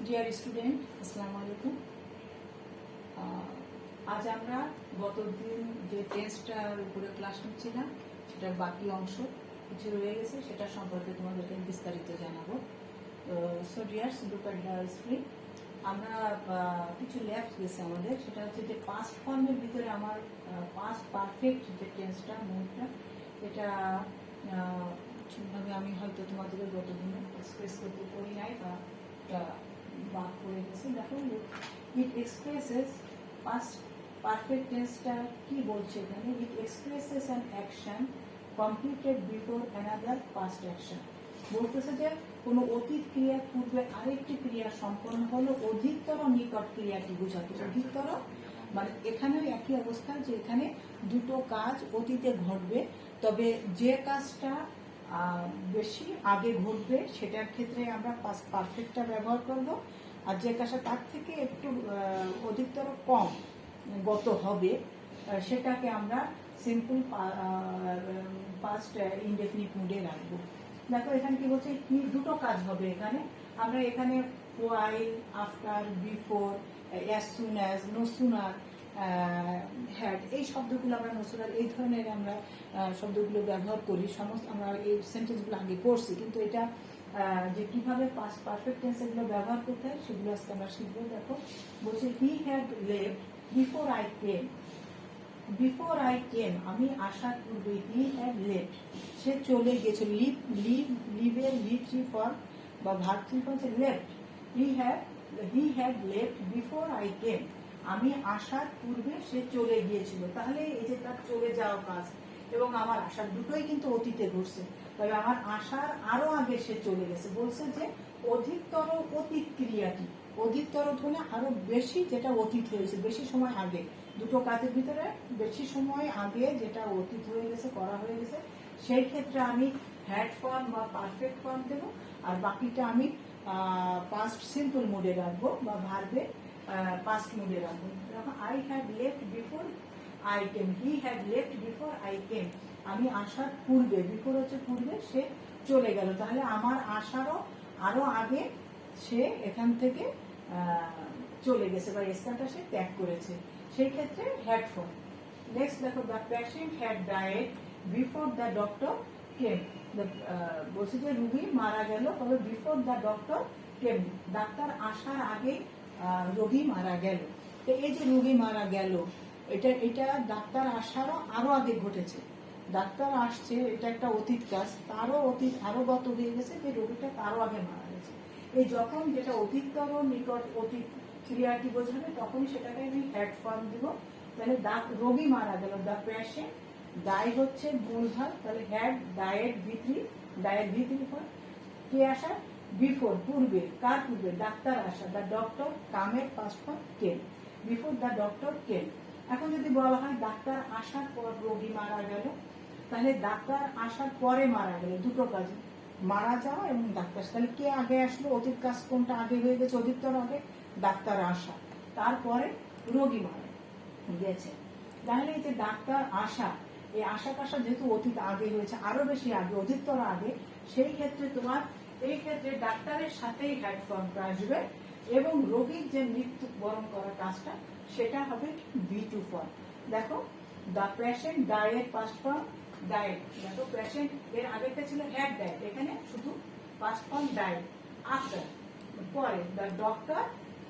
Dear student, আসসালামু আলাইকুম। আজ আমরা গত দিন যে টেস্টটার উপরে ক্লাস নিচ্ছিলাম সেটার বাকি অংশ কিছু রয়ে গেছে, সেটা সম্পর্কে তোমাদেরকে বিস্তারিত জানাবো। So dears, look at the screen. আমরা কিছু লেফট গেছে আমাদের, সেটা হচ্ছে যে পাস্ট ফর্মের ভিতরে আমার পাস্ট পারফেক্ট যে টেন্সটা মুডটা, এটা ঠিকভাবে আমি হয়তো তোমাদেরকে গত দিনে এক্সপ্রেস করতে পারি নাই বা বাদ পড়ে গেছে। দেখো, ইট এক্সপ্রেসেস পাস্ট পারফেক্ট টেন্সটা কি বলছে এখানে? ইট expresses an action completed before another past action. বলতেছে যে কোনো অতীত ক্রিয়ার পূর্বে আরেকটি ক্রিয়া সম্পন্ন হলো অধিকতর নিকট ক্রিয়াটি বোঝাতে। অধিকতর মানে এখানেও একই অবস্থা, যে এখানে দুটো কাজ অতীতে ঘটবে, তবে যে কাজটা বেশি আগে ঘটবে সেটার ক্ষেত্রে আমরা পাস্ট পারফেক্টটা ব্যবহার করব, আর যে কাজটা তার থেকে একটু অধিকতর কম গত হবে সেটাকে আমরা সিম্পল পাস্ট ইনডেফিনিট মুডে রাখবো। দেখো এখানে কি বলছে, কি দুটো কাজ হবে এখানে। আমরা এখানে while, after, before, as soon as, no sooner, had, এই শব্দগুলো আমরা নো সুনার এই ধরনের আমরা শব্দগুলো ব্যবহার করি। সমস্ত আমরা এই সেন্টেন্সগুলো আগে পড়ছি, কিন্তু এটা যে কিভাবে পাস্ট পারফেক্ট টেন্স এগুলো ব্যবহার করতে হয় সেগুলো আজকে আমরা শিখবো। দেখো বলছে, he had left before I came. Before I কেম, আমি আসার পূর্বে, হি হ্যাড লেফট, সে চলে গেছে। লিভ, লিভের লিভ থ্রি ফর্ম বা ভার্ব থ্রি ফর্ম হচ্ছে left. He had left before I কেম, আমি আসার পূর্বে সে চলে গিয়েছিল। তাহলে এই যে তার চলে যাওয়া কাজ এবং আমার আসার দুটোই কিন্তু অতীতে ঘটছে, তবে আমার আসার আরো আগে সে চলে গেছে। বলছে যে অধিকতর অতীত ক্রিয়াটি, অধিকতর হলে আরো বেশি যেটা অতীত হয়েছে, বেশি সময় আগে, দুটো কাজের ভিতরে বেশি সময় আগে যেটা অতীত হয়ে গেছে, করা হয়ে গেছে, সেই ক্ষেত্রে আমি হ্যাড ফর্ম বা পারফেক্ট ফর্ম দেবো, আর বাকিটা আমি পাস্ট সিম্পল মোডে রাখবো বা ভার্বে পাস্ট মোডে রাখবো। I had left before I came, he had left before I কেম, আমি আসার পূর্বে, বিফোর হচ্ছে পূর্বে, সে চলে গেল। তাহলে আমার আসারও আরো আগে সে এখান থেকে চলে গেছে বা স্থানটা সে ত্যাগ করেছে, সেই ক্ষেত্রে হ্যাড ফর্ম। নেক্সট দেখো, the patient had died before the doctor came. বলছে যে রুগী মারা গেল, তবে before the doctor came, doctor আসার আগে রোগী মারা গেল। তো এই যে রোগী মারা গেল, এটা ডাক্তার আসারও আরো আগে ঘটেছে। ডাক্তার আসছে, এটা একটা অতীত কাজ, তারও অতীত আরো গত হয়ে গেছে, যে রোগীটা তারও আগে মারা গেছে। এই যখন যেটা অতীততর নিকট অতীত ক্রিয়াটি বোঝাবে তখনই সেটাকে আমি হ্যাড ফর্ম দিব। তাহলে রোগী মারা গেল, দ্য পেশেন্ট, ডাই হচ্ছে মূল ভাব, তাহলে হ্যাড ডায়েড ভি3, ডায়েড ভি3 ফর্ম। কে আসা? বিফোর, পূর্বে, কার পূর্বে? ডাক্তার আসা, দ্য ডক্টর কামের past form came, before the doctor came. এখন যদি বলা হয় ডাক্তার আসার পর রোগী মারা গেল, তাহলে ডাক্তার আসার পরে মারা গেল, দুটো কাজ, মারা যাওয়া এবং ডাক্তার। তাহলে কে আগে আসলো? অতীত কাজ কোনটা আগে হয়ে গেছে? অধিকতর আগে ডাক্তার আসা, তারপরে রোগী মারা গেছে। তাহলে এই যে ডাক্তার আসা, এই আশা কাশা যেহেতু অতীত আগে হয়েছে, আরো বেশি আগে, অধিকতর আগে, সেই ক্ষেত্রে তোমার এই ক্ষেত্রে ডাক্তারের সাথেই হ্যাড ফর্মটা আসবে এবং রোগীর যে মৃত্যু বরণ করার কাজটা সেটা হবে ভি2 ফর্ম। দেখো, the patient died past form died. দেখো পেশেন্ট এর আগেরটা ছিল হ্যাড ডায়েড, এখানে শুধু পাস্ট ফর্ম ডায়েড। আফটার, পরে, দ্য ডক্টর,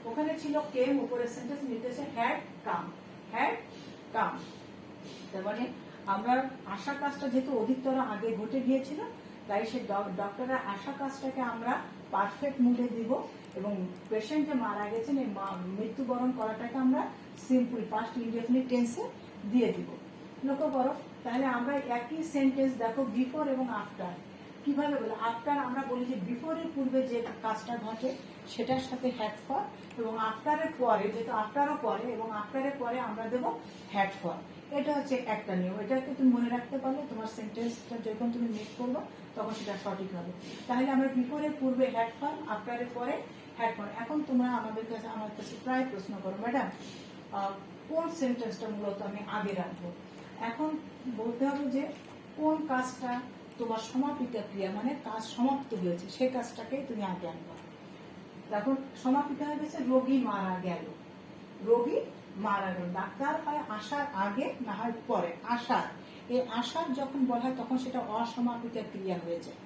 ওখানে ছিল কেম, উপরের সেন্টেন্স নিতেছে হ্যাড কাম, হ্যাড কাম। তার মানে আমরা আশা কাজটা যেহেতু অধিকতর আগে ঘটে গিয়েছিল, তাই সে ডক্টরের আশা কাজটাকে আমরা পারফেক্ট মুডে দিব এবং পেশেন্ট যে মারা গেছেন এই মৃত্যুবরণ করাটাকে আমরা সিম্পল পাস্ট ইনডেফিনিট টেন্সে দিয়ে দিব। লক্ষ্য করো, তাহলে আমরা একই সেন্টেন্স দেখো বিফোর এবং আফটার কিভাবে বলে। আফটার আমরা বলি যে বিফোরের পূর্বে যে কাজটা ঘটে সেটার সাথে হ্যাড ফর, এবং আফটারের পরে, যেহেতু আফটারও পরে এবং আফটারের পরে আমরা দেবো হ্যাড ফর। এটা হচ্ছে একটা নিয়ম, এটাকে তুমি মনে রাখতে পারলে তোমার সেন্টেন্সটা যখন তুমি মেক করবো তখন সেটা সঠিক হবে। তাহলে আমরা বিফোরের পূর্বে হ্যাড ফর, আফটারের পরে হ্যাড ফর। এখন তোমরা আমার কাছে প্রায় প্রশ্ন করো, ম্যাডাম কোন সেন্টেন্সটা মূলত আমি আগে রাখবো? এখন বলতে হবে যে কোন কাজটা তোমার সমাপিকা ক্রিয়া, মানে কাজ সমাপ্ত হয়েছে, সেই কাজটাকেই তুমি আগে আনবা। তখন সমাপিকা হয়ে গেছে রোগী মারা গেল। রোগী মারা গেল, ডাক্তার হয় আসার আগে না হয় পরে, আসার, এই আসার যখন বলা হয় তখন সেটা অসমাপিকা ক্রিয়া হয়ে যায়,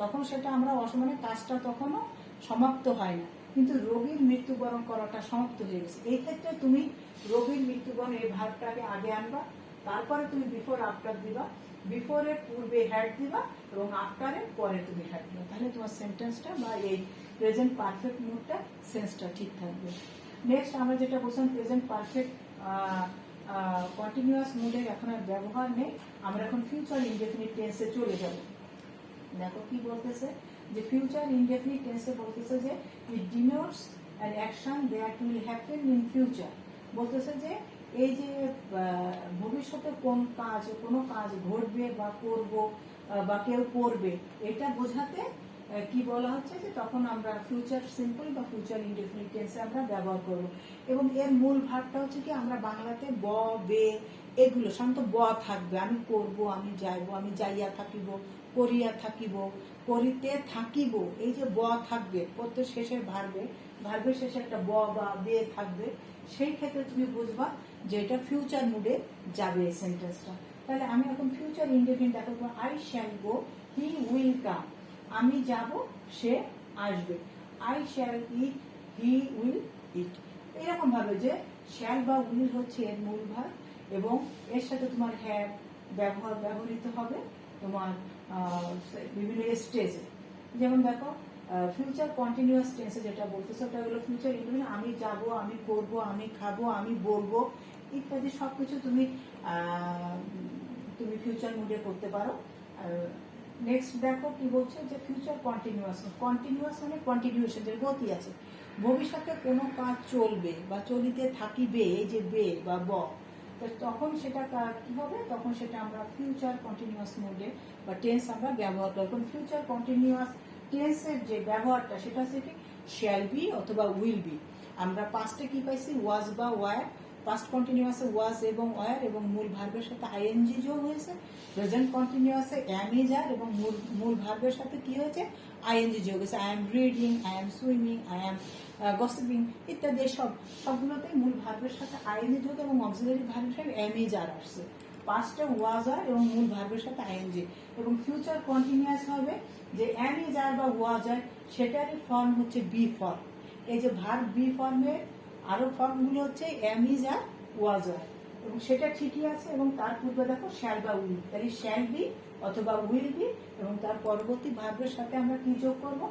তখন সেটা আমরা মানে কাজটা তখনও সমাপ্ত হয় না, কিন্তু রোগীর মৃত্যুবরণ করাটা সমাপ্ত হয়ে গেছে। এই ক্ষেত্রে তুমি রোগীর মৃত্যুবরণ এই ভাবটাকে আগে আনবা, তারপরে তুমি বিফোর আফটার দিবা, বিফোরের পূর্বে হ্যাড দিবা এবং আফটারের পরে তুমি হ্যাড দিবা, তাহলে তোমার সেন্টেন্সটা বা এই প্রেজেন্ট পারফেক্ট মুডটা সেন্সটা ঠিক থাকবে। নেক্সট আমরা যেটা বলছিলাম প্রেজেন্ট পারফেক্ট কন্টিনিউয়াস মুডের এখন আর ব্যবহার নেই, আমরা এখন ফিউচার ইনডেফিনিট টেন্সে চলে যাব। দেখো কি বলতেছে যে ফিউচার ইনডেফিনিট টেন্সে বলতেছে যে it denotes an action that will happen in future. বলতেছে যে এই যে ভবিষ্যতে কোনো কাজ ঘটবে বা করব বা কেউ করবে, এটা বোঝাতে কি বলা হচ্ছে যে তখন আমরা ফিউচার সিম্পল বা ফিউচার ইনডেফিনিট টেন্সে আমরা ব্যবহার করব। এবং এর মূল ভাবটা হচ্ছে কি আমরা বাংলাতে ব বে এগুলো সাধারণত ব থাকবে, আমি করব, আমি যাইব, আমি যাইয়া থাকিব, করিয়া থাকিব, করিতে থাকিব, এই যে ব থাকবে প্রত্যেক শেষের ভার্বের শেষে একটা ব বা বে থাকবে, সেই ক্ষেত্রে তুমি বুঝবা যে এটা ফিউচার মুডে যাবে এই সেন্টেন্সটা। তাহলে আমি এখন ফিউচার ইনডেফিনিট দেখো, I shall go, he will come, আমি যাব, সে আসবে, I shall eat, he will eat. এরকম ভাবে যে শ্যাল বা উইল হচ্ছে এর মূল ভাব এবং এর সাথে তোমার হ্যাভ ব্যবহৃত হবে তোমার বিভিন্ন স্টেজে। যেমন দেখো ফিউচার কন্টিনিউয়াস টেন্সে যেটা বলতেছে ওটা হলো ফিউচার ইনডেফিনিট, আমি যাব, আমি করব, আমি খাবো, আমি বলবো ইত্যাদি সবকিছু তুমি ফিউচার মুডে করতে পারো। নেক্সট দেখো কি বলছে যে ফিউচার কন্টিনিউয়াস মানে কন্টিনিউশন, যে গতি আছে, ভবিষ্যতে কোনো কাজ চলবে বা চলিতে থাকিবে, এই যে বে বা ব, তখন সেটা কি হবে, তখন সেটা আমরা ফিউচার কন্টিনিউয়াস মোডে বা টেন্স আমরা ব্যবহার করব। ফিউচার কন্টিনিউয়াস টেন্সের যে ব্যবহারটা সেটা হচ্ছে কি শ্যাল বি অথবা উইল বি। আমরা পাস্টে কি পাইছি ওয়াজ বা ওয়ার, পাস্ট কন্টিনিউয়াসে ওয়াজ এবং ওয়ার এবং মূল ভার্বের সাথে আইএনজি যোগ হয়েছে। প্রেজেন্ট কন্টিনিউয়াসে এম ইজ আর এবং মূল ভার্বের সাথে কি হয়েছে আইএনজি যোগ হয়েছে, I am reading, I am swimming, I am gossiping ইত্যাদি সবগুলোতে মূল ভার্বের সাথে আইএনজি যোগ এবং অক্সিলারি ভার্ব হিসেবে এম ইজ আর আসছে। পাস্টে ওয়াজ আর এবং মূল ভার্বের সাথে আইএনজি, এবং ফিউচার কন্টিনিউয়াস হবে যে এম ইজ আর বা ওয়াজ আর সেটারই ফর্ম হচ্ছে বি ফর্ম। এই যে ভার্ব বি ফর্মের আরো ফর্মগুলো হচ্ছে এম ইজ আর ওয়াজ আর, এবং সেটা ঠিকই আছে। এবং তার পূর্বে দেখো শ্যাল বা উইল, তাহলে শ্যাল বি অথবা উইল বি এবং তার পরবর্তী ভার্বের সাথে আমরা কি যোগ করবো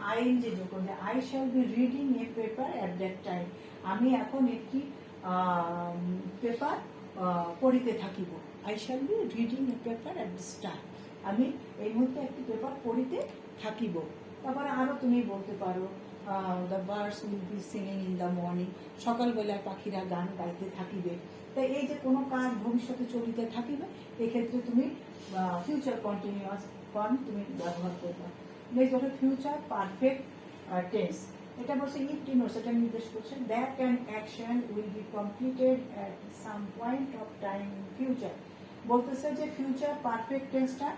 আইএনজি যোগ করবো। I shall be reading a paper at that time, আমি এখন একটি পেপার পড়িতে থাকিব। I shall be reading a paper at this time, আমি এই মুহূর্তে একটি পেপার পড়িতে থাকিব। তারপরে আরো তুমি বলতে পারো the birds will be singing in the morning, সকালবেলায় পাখিরা গান গাইতে থাকিবে। তাই এই যে কোনো কাজ ভবিষ্যতে চলিতে থাকিবে, এক্ষেত্রে তুমি ফিউচার কন্টিনিউয়াস ফর্ম তুমি ব্যবহার করবে। নেক্সট হলো ফিউচার পারফেক্ট টেন্স, এটা বলছে ইট ডিনোটস, এটা নির্দেশ করছে that an action will be completed at some point of time in future. বলতেছে যে ফিউচার পারফেক্ট টেন্সটা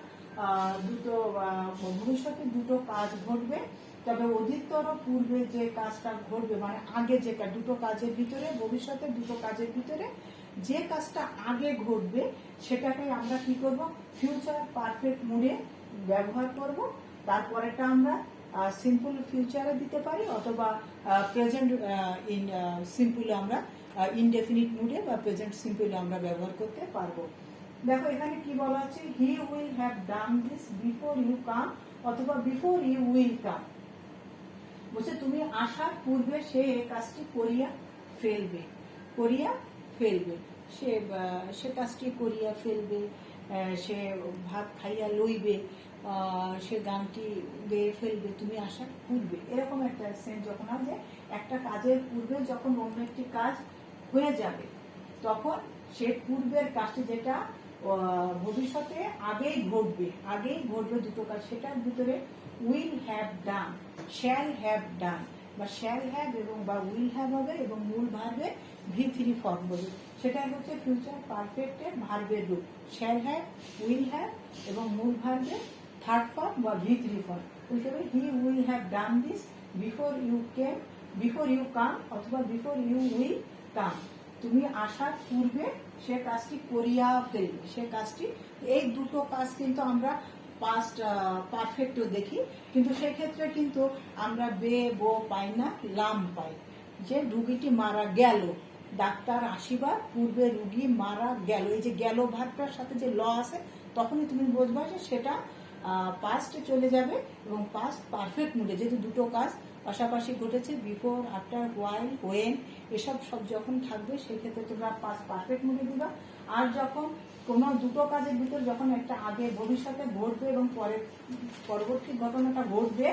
ভবিষ্যতে দুটো কাজ ঘটবে, তবে অধিকতর পূর্বে যে কাজটা ঘটবে মানে আগে যেটা দুটো কাজের ভিতরে, ভবিষ্যতে দুটো কাজের ভিতরে যে কাজটা আগে ঘটবে সেটাকে আমরা কি করব ফিউচার পারফেক্ট মুডে ব্যবহার করব। তারপরেটা আমরা সিম্পল ফিউচারে দিতে পারি অথবা প্রেজেন্ট ইন সিম্পলে আমরা ইনডেফিনিট মুডে বা প্রেজেন্ট সিম্পলে আমরা ব্যবহার করতে পারবো। দেখো এখানে কি বলা আছে, he will have done this before you come অথবা বিফোর ইউ উইল কাম। বলছে তুমি আসার পূর্বে সে এই কাজটি করিয়া ফেলবে, সে কাজটি করিয়া ফেলবে, সে ভাত খাইয়া লইবে, সে গানটি গেয়ে ফেলবে তুমি আসার পূর্বে। এরকম একটা সেন্স যখন আছে, একটা কাজের পূর্বে যখন অন্য একটি কাজ হয়ে যাবে তখন সে পূর্বের কাজটি যেটা ভবিষ্যতে আগেই ঘটবে দুটো কাজ, সেটার ভিতরে will have done, shall have done বা শ্যাল হ্যাভ এবং বা উইল হ্যাভ হবে এবং মূল ভার্বে V3 ফর্ম বলি, সেটা হচ্ছে ফিউচার পারফেক্টের ভার্বের রূপ শ্যাল হ্যাভ, উইল হ্যাভ এবং মূল ভার্বের থার্ড ফর্ম বা V3 form. He will have done this, before you came, before you come অথবা বিফোর ইউ উইল কাম। তুমি আসার পূর্বে সে কাজটি করিয়া ফেলবে, সে কাজটি। এই দুটো কাজ কিন্তু আমরা পাস্ট পারফেক্টও দেখি, কিন্তু সেক্ষেত্রে কিন্তু আমরা বে বো পাই না, লাম পাই। যে রুগীটি মারা গেল, ডাক্তার আসিবার পূর্বে রুগী মারা গেল, এই যে গেল ভার্বটার সাথে যে ল আছে, তখনই তুমি বুঝবা যে সেটা পাস্টে চলে যাবে এবং পাস্ট পারফেক্ট মুডে, যেহেতু দুটো কাজ পাশাপাশি ঘটেছে, বিফোর, আফটার, হোয়াইল, ওয়েন, এসব সব যখন থাকবে সেক্ষেত্রে তোমরা পাস্ট পারফেক্ট মুডে দিবা। আর যখন কোনো দুটো কাজের ভিতর যখন একটা আগে ভবিষ্যতে ঘটবে এবং পরবর্তী ঘটনাটা ঘটবে,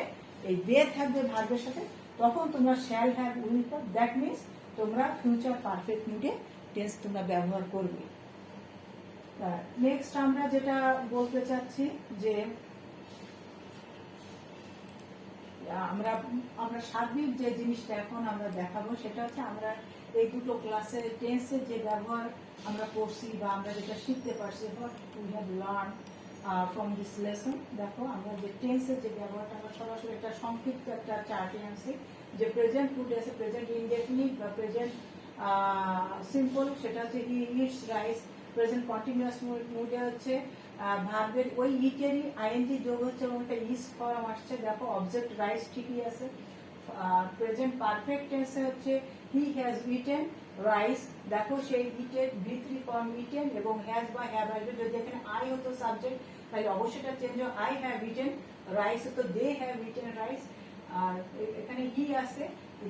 এই বে থাকবে ভার্বের সাথে, তখন তোমরা shall have, will have, that means তোমরা ফিউচার পারফেক্ট মুডে টেন্স তোমরা ব্যবহার করবে। নেক্সট আমরা যেটা বলতে চাচ্ছি যে আমরা সার্বিক যে জিনিসটা এখন আমরা দেখাবো সেটা হচ্ছে আমরা এই দুটো ক্লাসে টেন্সের যে ব্যবহার আমরা করছি বা আমরা যেটা শিখতে পারছি, what we have learned from this lesson। দেখো আমরা যে টেন্সের যে ব্যবহারটা আমরা সরাসরি একটা সংক্ষিপ্ত একটা চার্টে আনছি, যে প্রেজেন্ট মুডে আছে প্রেজেন্ট ইনডেফিনিট বা প্রেজেন্ট সিম্পল, সেটা হচ্ছে he eats rice. Present continuous মুডে হচ্ছে ভার্বের ওই ইটেরই আইএনজি যোগ হচ্ছে এবং একটা ইজ ফর্ম আসছে, দেখো অবজেক্ট রাইস ঠিকই আছে। প্রেজেন্ট পারফেক্ট টেন্সে হচ্ছে হি হ্যাজ ইটেন রাইস, দেখো সেই ইটের ভি3 ফর্ম ইটেন এবং হ্যাজ বা হ্যাভ আসবে। যদি এখানে আই হতো সাবজেক্ট তাহলে অবশ্যই এটা চেঞ্জ হয়, আই হ্যাভ ইটেন রাইস হতো দে হ্যাভ ইটেন রাইস। আর এখানে হি আছে,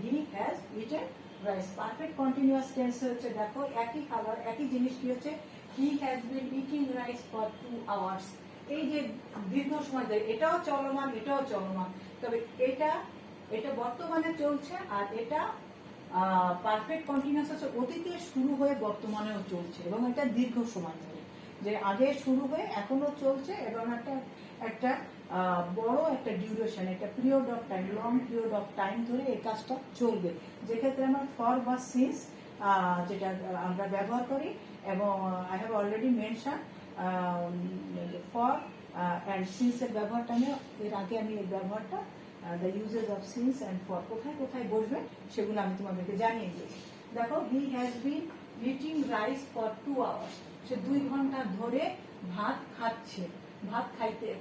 he has eaten rice. Perfect continuous tense হচ্ছে দেখো একই খাবার একই জিনিস কি হচ্ছে, হি has been eating rice for 2 hours। এই যে দীর্ঘ সময় ধরে এটাও চলমান এটাও চলমান, তবে এটা বর্তমানে চলছে আর এটা পারফেক্ট কন্টিনিউয়াস হচ্ছে অতীতে শুরু হয়ে বর্তমানেও চলছে এবং এটা দীর্ঘ সময় ধরে, যে আগে শুরু হয়ে এখনো চলছে এবং একটা বড় একটা ডিউরেশন, একটা period of time, long period of time ধরে এই কাজটা চলবে। যেক্ষেত্রে আমরা ফর বা সিন্স যেটা আমরা ব্যবহার করি, এবং I have already mention for and since এর ব্যবহারটা আমি এর আগে আমি এই ব্যবহারটা the uses of since and for কোথায় কোথায় বসবে সেগুলো আমি তোমাদেরকে জানিয়ে দিয়েছি। দেখো হি has been eating rice for 2 hours, সে 2 ঘন্টা ধরে ভাত খাচ্ছে, ভাত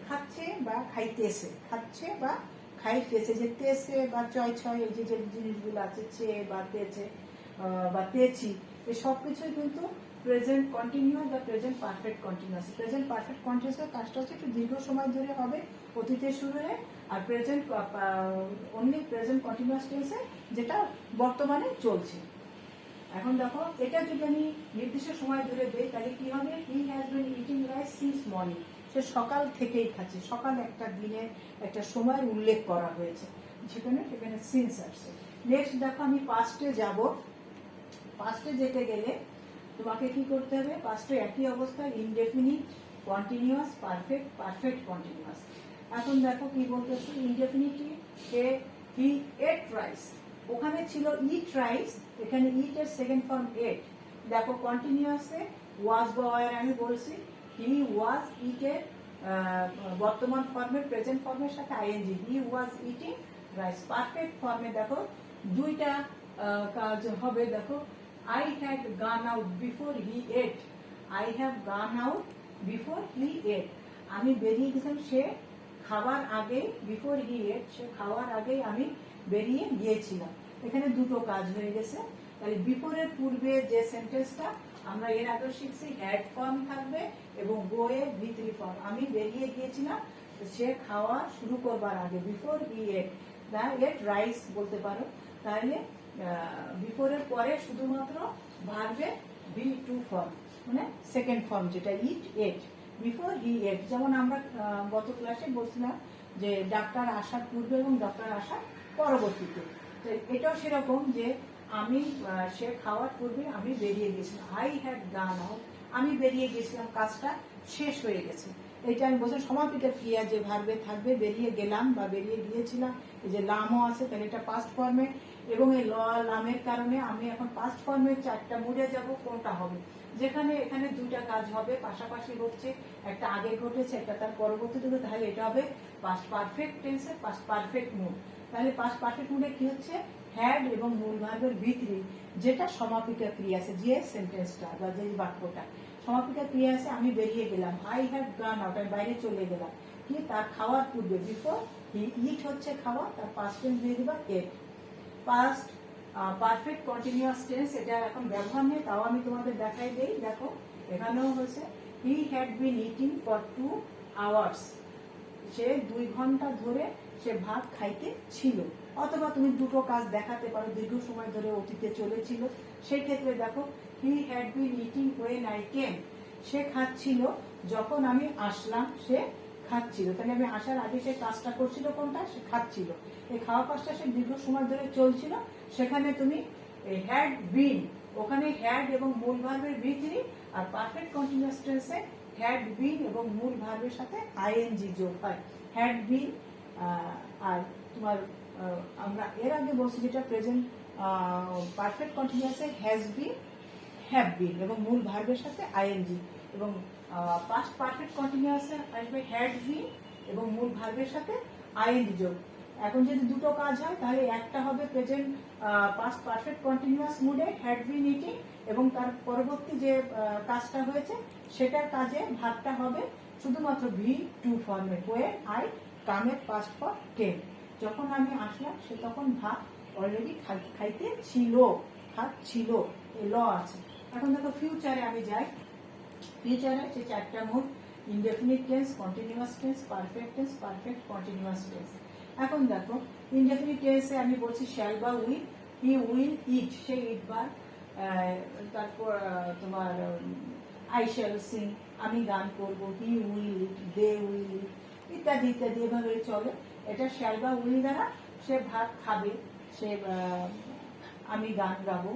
খাচ্ছে বা খাইতেছে, খাচ্ছে বা খাইতেছে, যে তেছে বা চয় ছয় এই যে জিনিসগুলো আছে, চে বা তেছে বা তেছি, এই সব কিছুই কিন্তু প্রেজেন্ট কন্টিনিউয়াস বা present perfect continuous. Present perfect continuous কাজটা হচ্ছে একটু দীর্ঘ সময় ধরে হবে, অতীতে শুরু হয়ে, আর প্রেজেন্ট অনলি প্রেজেন্ট কন্টিনিউয়াস টেন্সে যেটা বর্তমানে চলছে। এখন দেখো এটা যদি আমি নির্দিষ্ট সময় ধরে দেই তাহলে কি হবে, he has been eating rice since morning, সে সকাল থেকেই খাচ্ছে, সকাল একটা দিনের একটা সময়ের উল্লেখ করা হয়েছে, সেখানে সিন্স আসছে। নেক্সট দেখো আমি পাস্টে যাব, পাস্টে যেতে গেলে তোমাকে কি করতে হবে, পাস্টে একই অবস্থা indefinite, continuous, perfect, perfect continuous. এখন দেখো কি বলতেছে, ইনডেফিনিটলি হি এট রাইস, ওখানে ছিল ইট রাইস, এখানে ইট এর সেকেন্ড ফর্ম এট। দেখো কন্টিনিউয়াসে ওয়াজ বা ওয়ার আমি বলছি, হি ওয়াজ ইটের বর্তমান ফর্মে প্রেজেন্ট ফর্মের সাথে ING, he was eating rice. Perfect ফর্মে দেখো দুইটা কাজ হবে, দেখো I had gone out before he ate, I have gone out before he ate, আমি বেরিয়ে গেছিলাম সে খাবার আগে, বিফোর হি এট সে খাওয়ার আগে আমি বেরিয়ে গিয়েছিলাম। এখানে দুটো কাজ হয়ে গেছে। তাহলে বিফোরের পূর্বে যে সেন্টেন্সটা আমরা এর আগে শিখছি, হ্যাড ফর্ম থাকবে এবং গো এর ভি3 ফর্ম, আমি বেরিয়ে গিয়েছিলাম সে খাওয়া শুরু করবার আগে, before he at, ate rice বলতে পারো। তাহলে বিফোরের পরে শুধুমাত্র ভার্বে ভি2 ফর্ম, মানে সেকেন্ড ফর্ম যেটা ইট এট, বিফোর হি এট। যেমন আমরা গত ক্লাসে বলছিলাম যে ডাক্তার আসার পূর্বে এবং ডাক্তার আসার পরবর্তীতে, তো এটাও সেরকম যে আমি সে খাওয়ার পূর্বে আমি বেরিয়ে গেছিলাম, আই হ্যাড গান আউট, আমি বেরিয়ে গেছিলাম, কাজটা শেষ হয়ে গেছে। এটা আমি বলছি সমাপিত ক্রিয়া যে ভার্বে থাকবে, বেরিয়ে গেলাম বা বেরিয়ে গিয়েছিলাম, এই যে লামও আছে তাহলে এটা পাস্ট ফর্মে, এবং এই লামের কারণে আমি এখন পাস্ট ফর্মের 4টা মুডে যাব, কোনটা হবে, যেখানে এখানে দুইটা কাজ হবে, পাশাপাশি হচ্ছে, একটা আগে ঘটেছে একটা তার পরবর্তীতে, তাহলে এটা হবে পাস্ট পারফেক্ট টেন্সের পাস্ট পারফেক্ট মুড। তাহলে পাস্ট পারফেক্ট মুডে কি হচ্ছে, হ্যাড এবং মূল ভার্বের ভিতরে যেটা সমাপিকা ক্রিয়া আছে, যে সেন্টেন্সটা বা যে বাক্যটা সমাপিকা ক্রিয়া আছে, আমি বেরিয়ে গেলাম, আই হ্যাভ গান আউট, আমি বাইরে চলে গেলাম, কি তার খাওয়ার পূর্বে, বিফোর ইট হচ্ছে খাওয়া, তার পাস্ট টেন্স দিয়ে দিবা এট। পাস্ট পারফেক্ট কন্টিনিউয়াস টেন্স, এটা এখন ব্যবহার নেই, তাও আমি তোমাদের দেখাই দেই। দেখো এখানেও হচ্ছে he had been eating for 2 hours, সে 2 ঘন্টা ধরে সে ভাত খাইতে ছিল। অথবা তুমি দুটো কাজ দেখাতে পারো, দীর্ঘ সময় ধরে অতীতে চলেছিল, সেই ক্ষেত্রে দেখো he had been eating when I came, সে খাচ্ছিল যখন আমি আসলাম, সে খাচ্ছিল। তাহলে আমি আসার আগে সে কাজটা করছিল কোনটা, সে খাচ্ছিল। এই খাওয়া কাজটা সে দীর্ঘ সময় ধরে চলছিল, সেখানে তুমি হ্যাড বিন, ওখানে হ্যাড এবং মূল ভার্বের ভিতরে, আর পারফেক্ট কন্টিনিউয়াস টেন্সে হ্যাড বিন এবং মূল ভার্বের সাথে আইএনজি যোগ হয়, হ্যাড বিন। আর তোমার আমরা এর আগে বলছি যেটা প্রেজেন্ট পারফেক্ট কন্টিনিউয়াসে হ্যাজ বিন, হ্যাভ বিন এবং মূল ভার্বের সাথে আইএনজি, এবং পাস্ট পারফেক্ট কন্টিনিউয়াসে আসবে হ্যাড বিন এবং মূল ভার্বের সাথে আইএনজি যোগ। এখন যদি দুটো কাজ হয়, তাহলে একটা হবে প্রেজেন্ট পাস্ট পারফেক্ট কন্টিনিউয়াস মুডে হ্যাড বিন ইটিং, এবং তার পরবর্তী যে কাজটা হয়েছে সেটার কাজে ভাবটা হবে শুধুমাত্র ভি টু ফর্মে, ওয়ে আই কামের পাস্ট ফর কেম, যখন আমি আসলাম সে তখন ভাত অলরেডি খাইতে ছিল, খাচ্ছিল, ল আছে। এখন দেখো ফিউচারে আমি যাই, ফিউচারে যে 4টা mood, indefinite tense, continuous tense, perfect tense, perfect continuous tense. এখন দেখো ইনডেফিনিট টেন্সে আমি বলছি শ্যাল বা উইল, হি উইল ইট, সে ইট বার, তারপর তোমার আই শ্যাল সিং, আমি গান করব, হি উইল ইট, দে উইল ইট, ইত্যাদি ইত্যাদি এভাবে চলে। এটা শ্যাল বা উইল দ্বারা সে ভাত খাবে, সে আমি গান গাবো,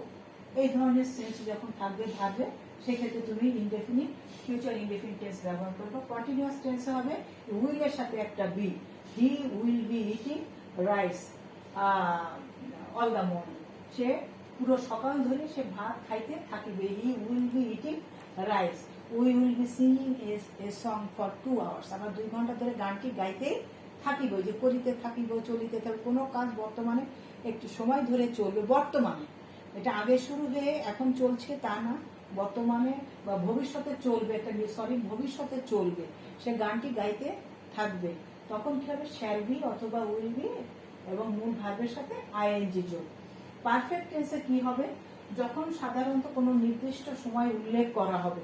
এই ধরনের সেন্স যখন থাকবে ভাবে, সেক্ষেত্রে তুমি ইনডেফিনিট ফিউচার ইনডেফিনিট টেন্স ব্যবহার করবে। কন্টিনিউয়াস টেন্সে হবে উইল এর সাথে একটা be, he will be eating rice all the morning, সে পুরো সকাল ধরে সে ভাত খাইতে থাকিবে, he will be eating rice, we will be singing a song for 2 hours, আমরা 2 ঘন্টা ধরে গানটি গাইতেই থাকিব, যে করিতে থাকিব, চলিতে থাকিব, কোনো কাজ বর্তমানে একটু সময় ধরে চলবে, বর্তমানে, এটা আগে শুরু হয়ে এখন চলছে তা না, বর্তমানে বা ভবিষ্যতে চলবে, একটা সরি ভবিষ্যতে চলবে, সে গানটি গাইতে থাকবে, তখন কি হবে, শ্যাল বি অথবা উইল বি এবং মূল ভার্বের সাথে আইএনজি যোগ। পারফেক্ট টেন্সে কি হবে, যখন সাধারণত কোনো নির্দিষ্ট সময় উল্লেখ করা হবে,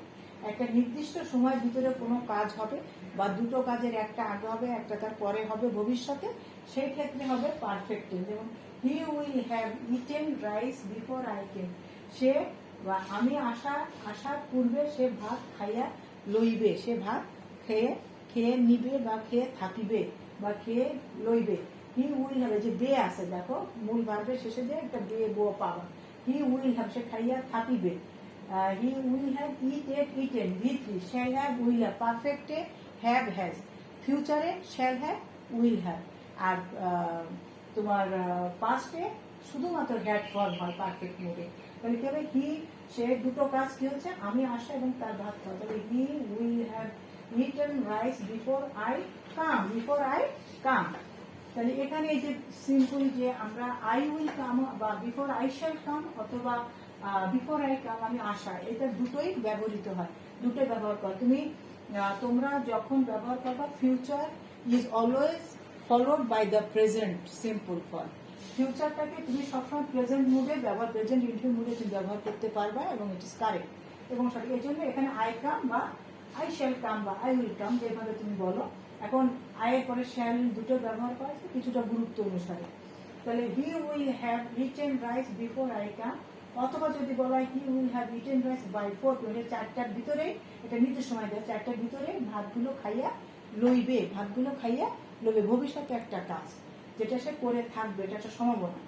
একটা নির্দিষ্ট সময়ের ভিতরে কোনো কাজ হবে, বা দুটো কাজের একটা আগে হবে একটা তার পরে হবে ভবিষ্যতে, সেই ক্ষেত্রে হবে পারফেক্ট টেন্স। যেমন he will have eaten rice before I came, সে বা আমি আসার পূর্বে সে ভাত খাইয়া লইবে, সে ভাত খেয়ে নিবে বা খেয়ে থাকিবে বা খেয়ে লইবে। হি উইল হ্যাভ, যে বে আছে দেখো মূল ভার্বের শেষে যে একটা বে বো পাবা, হি উইল হ্যাভ সে খাইয়া থাকিবে, হি উইল হ্যাভ ইটেন, ভি3 শ্যাল হ্যাভ উইল হ্যাভ, পারফেক্টে হ্যাভ হ্যাজ, ফিউচারে শ্যাল হ্যাভ উইল হ্যাভ, আর তোমার পাস্টে শুধুমাত্র হ্যাড ফর্ম হয় পারফেক্ট মোডে। তাহলে কি হবে, হি, সে দুটো কাজ কি হচ্ছে, আমি আসা এবং তার ভাত খাওয়া, তাহলে he will have eaten rice before I come, before I come. তাহলে এখানে এই যে সিম্পল যে আমরা আই উইল কাম বা বিফোর আই শ্যাল কাম অথবা বিফোর আই কাম, আমি আসা, এটা দুটোই ব্যবহৃত হয়, দুটোই ব্যবহার কর। তোমরা যখন ব্যবহার করবা, future is always followed by the present simple form, ফিউচারটাকে তুমি সবসময় প্রেজেন্ট মুডে ব্যবহার, প্রেজেন্ট ইনফিনিট মুডে তুমি ব্যবহার করতে পারবা, এবং ইট ইজ কারেক্ট এবং সঠিক। এই জন্য এখানে আই কাম বা আই শ্যাল কাম বা আই উইল কাম যেভাবে তুমি বলো। এখন আয়ের পরে শ্যাল দুটো ব্যবহার করা আছে কিছুটা গুরুত্ব অনুসারে। তাহলে he will have eaten rice before I come, অথবা যদি বলা হয় he will have eaten rice by 4, 4টার ভিতরে, এটা নির্দিষ্ট সময় দেয়, 4টার ভিতরে ভাতগুলো খাইয়া লইবে, ভাতগুলো খাইয়া লইবে, ভবিষ্যতে একটা কাজ যেটা সে করে থাকবে, এটা একটা সম্ভাবনা।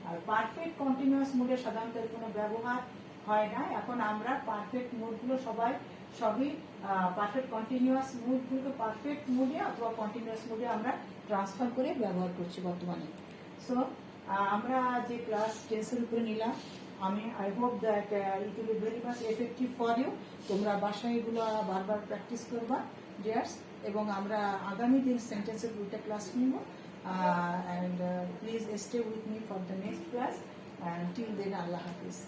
আর পারফেক্ট কন্টিনিউয়াস মুডে সাধারণত কোনো ব্যবহার হয় না। এখন আমরা পারফেক্ট মুডগুলো সবই পারফেক্ট কন্টিনিউয়াস মুডগুলোকে পারফেক্ট মুডে অথবা কন্টিনিউয়াস মুডে আমরা ট্রান্সফার করে ব্যবহার করছি বর্তমানে। সো আমরা যে ক্লাস টেন্সের উপরে নিলাম, আমি I hope that it will be very much effective for you. তোমরা বাসায় এগুলো বারবার প্র্যাকটিস করবা ডিয়ার্স, এবং আমরা আগামী দিন সেন্টেন্সের 2টা ক্লাস নিব। And please stay with me for the next class, and till then Allah Hafiz.